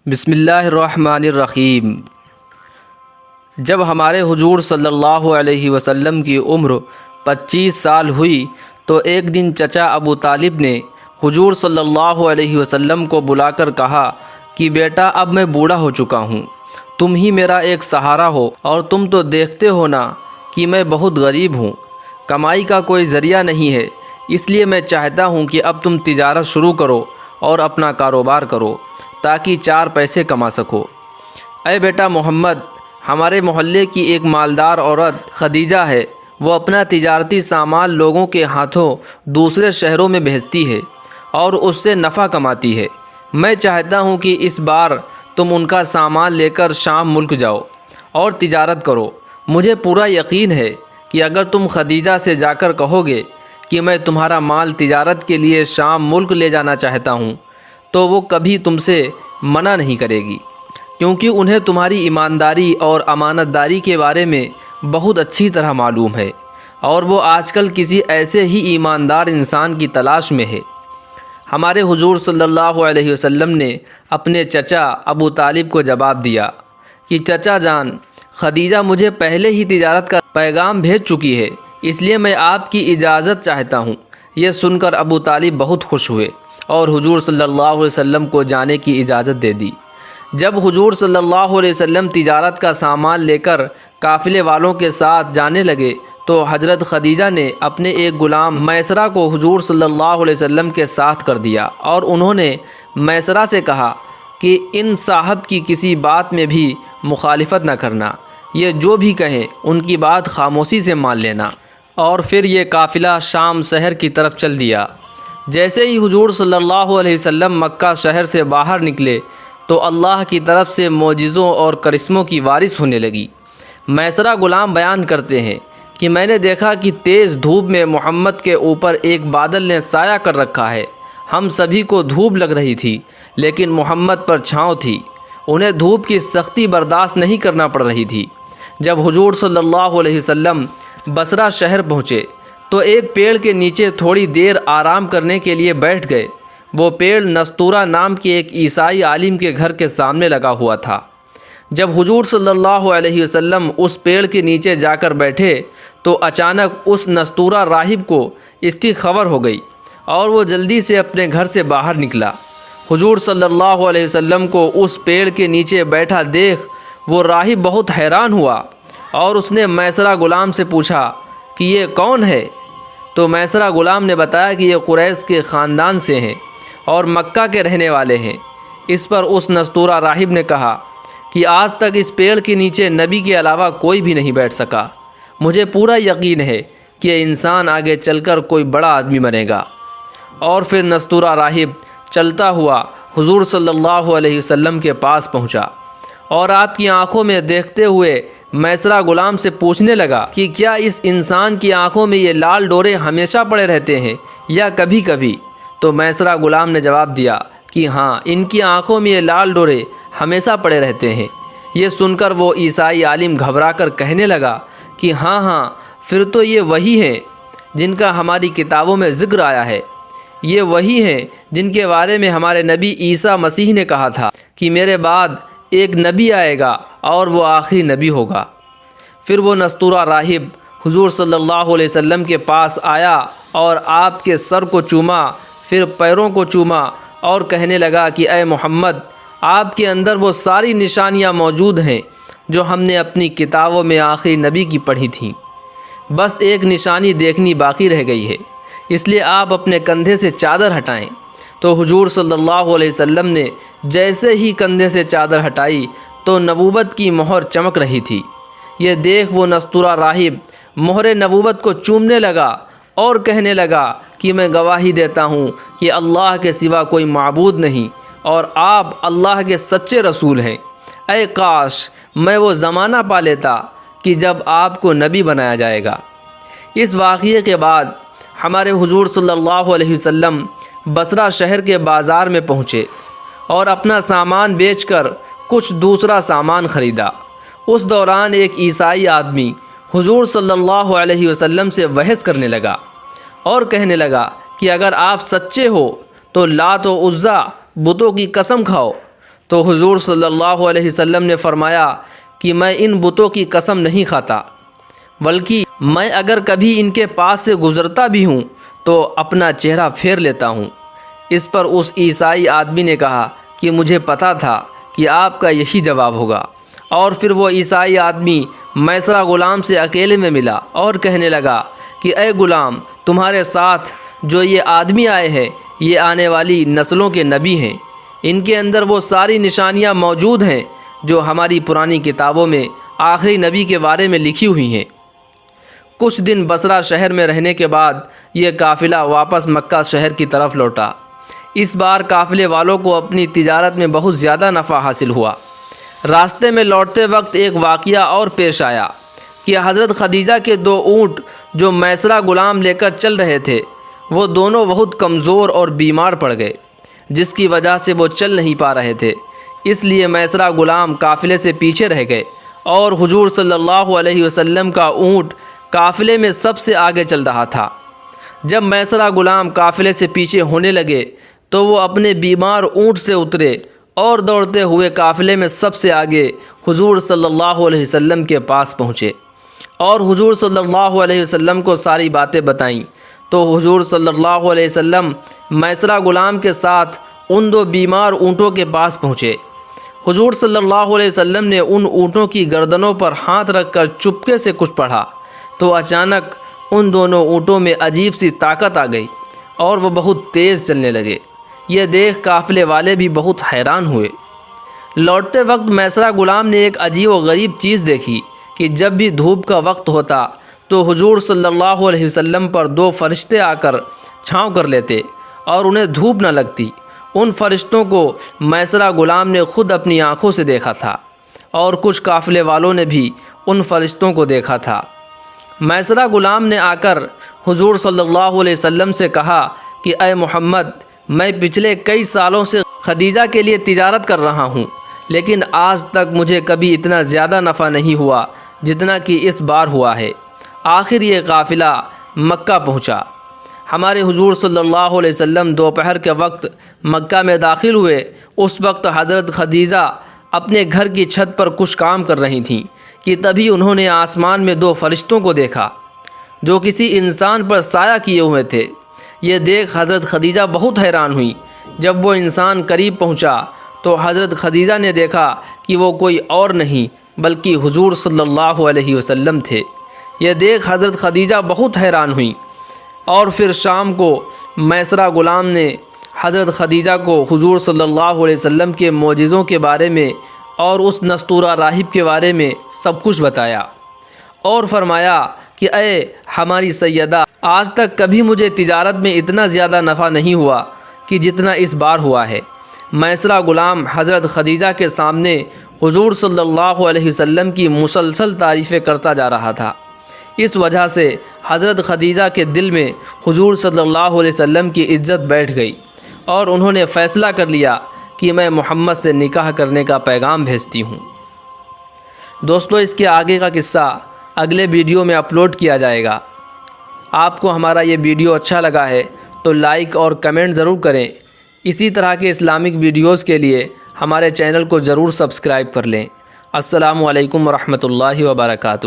بسم اللہ الرحمن الرحیم۔ جب ہمارے حضور صلی اللہ علیہ وسلم کی عمر 25 سال ہوئی تو ایک دن چچا ابو طالب نے حضور صلی اللہ علیہ وسلم کو بلا کر کہا کہ بیٹا اب میں بوڑھا ہو چکا ہوں، تم ہی میرا ایک سہارا ہو، اور تم تو دیکھتے ہو نا کہ میں بہت غریب ہوں، کمائی کا کوئی ذریعہ نہیں ہے، اس لیے میں چاہتا ہوں کہ اب تم تجارت شروع کرو اور اپنا کاروبار کرو تاکہ 4 پیسے کما سکو۔ اے بیٹا محمد، ہمارے محلے کی ایک مالدار عورت خدیجہ ہے، وہ اپنا تجارتی سامان لوگوں کے ہاتھوں دوسرے شہروں میں بھیجتی ہے اور اس سے نفع کماتی ہے۔ میں چاہتا ہوں کہ اس بار تم ان کا سامان لے کر شام ملک جاؤ اور تجارت کرو۔ مجھے پورا یقین ہے کہ اگر تم خدیجہ سے جا کر کہو گے کہ میں تمہارا مال تجارت کے لیے شام ملک لے جانا چاہتا ہوں تو وہ کبھی تم سے منع نہیں کرے گی، کیونکہ انہیں تمہاری ایمانداری اور امانت داری کے بارے میں بہت اچھی طرح معلوم ہے، اور وہ آج کل کسی ایسے ہی ایماندار انسان کی تلاش میں ہے۔ ہمارے حضور صلی اللہ علیہ وسلم نے اپنے چچا ابو طالب کو جواب دیا کہ چچا جان، خدیجہ مجھے پہلے ہی تجارت کا پیغام بھیج چکی ہے، اس لیے میں آپ کی اجازت چاہتا ہوں۔ یہ سن کر ابو طالب بہت خوش ہوئے اور حضور صلی اللہ علیہ وسلم کو جانے کی اجازت دے دی۔ جب حضور صلی اللہ علیہ وسلم تجارت کا سامان لے کر قافلے والوں کے ساتھ جانے لگے تو حضرت خدیجہ نے اپنے ایک غلام میسرہ کو حضور صلی اللہ علیہ وسلم کے ساتھ کر دیا، اور انہوں نے میسرہ سے کہا کہ ان صاحب کی کسی بات میں بھی مخالفت نہ کرنا، یہ جو بھی کہیں ان کی بات خاموشی سے مان لینا۔ اور پھر یہ قافلہ شام شہر کی طرف چل دیا۔ جیسے ہی حضور صلی اللہ علیہ وسلم مکہ شہر سے باہر نکلے تو اللہ کی طرف سے معجزوں اور کرشموں کی بارش ہونے لگی۔ میسرہ غلام بیان کرتے ہیں کہ میں نے دیکھا کہ تیز دھوپ میں محمد کے اوپر ایک بادل نے سایہ کر رکھا ہے۔ ہم سبھی کو دھوپ لگ رہی تھی لیکن محمد پر چھاؤں تھی، انہیں دھوپ کی سختی برداشت نہیں کرنا پڑ رہی تھی۔ جب حضور صلی اللہ علیہ وسلم بصرہ شہر پہنچے تو ایک پیڑ کے نیچے تھوڑی دیر آرام کرنے کے لیے بیٹھ گئے۔ وہ پیڑ نستورہ نام کے ایک عیسائی عالم کے گھر کے سامنے لگا ہوا تھا۔ جب حضور صلی اللہ علیہ وسلم اس پیڑ کے نیچے جا کر بیٹھے تو اچانک اس نستورہ راہب کو اس کی خبر ہو گئی اور وہ جلدی سے اپنے گھر سے باہر نکلا۔ حضور صلی اللہ علیہ وسلم کو اس پیڑ کے نیچے بیٹھا دیکھ وہ راہب بہت حیران ہوا، اور اس نے میسرہ غلام سے پوچھا کہ یہ کون ہے؟ تو میسرہ غلام نے بتایا کہ یہ قریش کے خاندان سے ہیں اور مکہ کے رہنے والے ہیں۔ اس پر اس نستورہ راہب نے کہا کہ آج تک اس پیڑ کے نیچے نبی کے علاوہ کوئی بھی نہیں بیٹھ سکا، مجھے پورا یقین ہے کہ یہ انسان آگے چل کر کوئی بڑا آدمی بنے گا۔ اور پھر نستورہ راہب چلتا ہوا حضور صلی اللہ علیہ وسلم کے پاس پہنچا اور آپ کی آنکھوں میں دیکھتے ہوئے میسرہ غلام سے پوچھنے لگا کہ کیا اس انسان کی آنکھوں میں یہ لال ڈورے ہمیشہ پڑے رہتے ہیں یا کبھی کبھی؟ تو میسرہ غلام نے جواب دیا کہ ہاں، ان کی آنکھوں میں یہ لال ڈورے ہمیشہ پڑے رہتے ہیں۔ یہ سن کر وہ عیسائی عالم گھبرا کر کہنے لگا کہ ہاں، پھر تو یہ وہی ہیں جن کا ہماری کتابوں میں ذکر آیا ہے، یہ وہی ہیں جن کے بارے میں ہمارے نبی عیسیٰ مسیح نے کہا تھا کہ میرے بعد ایک نبی آئے گا اور وہ آخری نبی ہوگا۔ پھر وہ نستورہ راہب حضور صلی اللہ علیہ وسلم کے پاس آیا اور آپ کے سر کو چوما، پھر پیروں کو چوما اور کہنے لگا کہ اے محمد، آپ کے اندر وہ ساری نشانیاں موجود ہیں جو ہم نے اپنی کتابوں میں آخری نبی کی پڑھی تھیں، بس ایک نشانی دیکھنی باقی رہ گئی ہے، اس لیے آپ اپنے کندھے سے چادر ہٹائیں۔ تو حضور صلی اللہ علیہ وسلم نے جیسے ہی کندھے سے چادر ہٹائی تو نبوت کی مہر چمک رہی تھی۔ یہ دیکھ وہ نستورہ راہب مہر نبوت کو چومنے لگا اور کہنے لگا کہ میں گواہی دیتا ہوں کہ اللہ کے سوا کوئی معبود نہیں اور آپ اللہ کے سچے رسول ہیں۔ اے کاش میں وہ زمانہ پا لیتا کہ جب آپ کو نبی بنایا جائے گا۔ اس واقعے کے بعد ہمارے حضور صلی اللہ علیہ وسلم بصرہ شہر کے بازار میں پہنچے اور اپنا سامان بیچ کر کچھ دوسرا سامان خریدا۔ اس دوران ایک عیسائی آدمی حضور صلی اللہ علیہ وسلم سے بحث کرنے لگا اور کہنے لگا کہ اگر آپ سچے ہو تو لات و عزیٰ بتوں کی قسم کھاؤ۔ تو حضور صلی اللہ علیہ وسلم نے فرمایا کہ میں ان بتوں کی قسم نہیں کھاتا، بلکہ میں اگر کبھی ان کے پاس سے گزرتا بھی ہوں تو اپنا چہرہ پھیر لیتا ہوں۔ اس پر اس عیسائی آدمی نے کہا کہ مجھے پتہ تھا کہ آپ کا یہی جواب ہوگا۔ اور پھر وہ عیسائی آدمی میسرہ غلام سے اکیلے میں ملا اور کہنے لگا کہ اے غلام، تمہارے ساتھ جو یہ آدمی آئے ہیں یہ آنے والی نسلوں کے نبی ہیں، ان کے اندر وہ ساری نشانیاں موجود ہیں جو ہماری پرانی کتابوں میں آخری نبی کے بارے میں لکھی ہوئی ہیں۔ کچھ دن بصرہ شہر میں رہنے کے بعد یہ قافلہ واپس مکہ شہر کی طرف لوٹا۔ اس بار قافلے والوں کو اپنی تجارت میں بہت زیادہ نفع حاصل ہوا۔ راستے میں لوٹتے وقت ایک واقعہ اور پیش آیا کہ حضرت خدیجہ کے 2 اونٹ جو میسرہ غلام لے کر چل رہے تھے وہ دونوں بہت کمزور اور بیمار پڑ گئے، جس کی وجہ سے وہ چل نہیں پا رہے تھے۔ اس لیے میسرہ غلام قافلے سے پیچھے رہ گئے اور حضور صلی اللہ علیہ وسلم کا اونٹ قافلے میں سب سے آگے چل رہا تھا۔ جب میسرہ غلام قافلے سے پیچھے ہونے لگے تو وہ اپنے بیمار اونٹ سے اترے اور دوڑتے ہوئے قافلے میں سب سے آگے حضور صلی اللہ علیہ وسلم کے پاس پہنچے اور حضور صلی اللہ علیہ وسلم کو ساری باتیں بتائیں۔ تو حضور صلی اللہ علیہ وسلم میسرہ غلام کے ساتھ ان 2 بیمار اونٹوں کے پاس پہنچے۔ حضور صلی اللہ علیہ وسلم نے ان اونٹوں کی گردنوں پر ہاتھ رکھ کر چپکے سے کچھ پڑھا تو اچانک ان دونوں اونٹوں میں عجیب سی طاقت آ گئی اور وہ بہت تیز چلنے لگے۔ یہ دیکھ قافلے والے بھی بہت حیران ہوئے۔ لوٹتے وقت میسرہ غلام نے ایک عجیب و غریب چیز دیکھی کہ جب بھی دھوپ کا وقت ہوتا تو حضور صلی اللہ علیہ وسلم پر 2 فرشتے آ کر چھاؤں کر لیتے اور انہیں دھوپ نہ لگتی۔ ان فرشتوں کو میسرہ غلام نے خود اپنی آنکھوں سے دیکھا تھا اور کچھ قافلے والوں نے بھی ان فرشتوں کو دیکھا تھا۔ میسرہ غلام نے آ کر حضور صلی اللہ علیہ وسلم سے کہا کہ اے محمد، میں پچھلے کئی سالوں سے خدیجہ کے لیے تجارت کر رہا ہوں، لیکن آج تک مجھے کبھی اتنا زیادہ نفع نہیں ہوا جتنا کہ اس بار ہوا ہے۔ آخر یہ قافلہ مکہ پہنچا۔ ہمارے حضور صلی اللہ علیہ وسلم دوپہر کے وقت مکہ میں داخل ہوئے۔ اس وقت حضرت خدیجہ اپنے گھر کی چھت پر کچھ کام کر رہی تھیں کہ تبھی انہوں نے آسمان میں 2 فرشتوں کو دیکھا جو کسی انسان پر سایہ کیے ہوئے تھے۔ یہ دیکھ حضرت خدیجہ بہت حیران ہوئی۔ جب وہ انسان قریب پہنچا تو حضرت خدیجہ نے دیکھا کہ وہ کوئی اور نہیں بلکہ حضور صلی اللہ علیہ وسلم تھے۔ یہ دیکھ حضرت خدیجہ بہت حیران ہوئیں اور پھر شام کو میسرہ غلام نے حضرت خدیجہ کو حضور صلی اللہ علیہ وسلم کے معجزوں کے بارے میں اور اس نستورہ راہب کے بارے میں سب کچھ بتایا اور فرمایا کہ اے ہماری سیدہ، آج تک کبھی مجھے تجارت میں اتنا زیادہ نفع نہیں ہوا کہ جتنا اس بار ہوا ہے۔ میسرہ غلام حضرت خدیجہ کے سامنے حضور صلی اللہ علیہ وسلم کی مسلسل تعریفیں کرتا جا رہا تھا۔ اس وجہ سے حضرت خدیجہ کے دل میں حضور صلی اللہ علیہ وسلم کی عزت بیٹھ گئی اور انہوں نے فیصلہ کر لیا کہ میں محمد سے نکاح کرنے کا پیغام بھیجتی ہوں۔ دوستو، اس کے آگے کا قصہ اگلے ویڈیو میں اپلوڈ کیا جائے گا۔ آپ کو ہمارا یہ ویڈیو اچھا لگا ہے تو لائک اور کمنٹ ضرور کریں۔ اسی طرح کے اسلامک ویڈیوز کے لیے ہمارے چینل کو ضرور سبسکرائب کر لیں۔ السلام علیکم ورحمۃ اللہ وبرکاتہ۔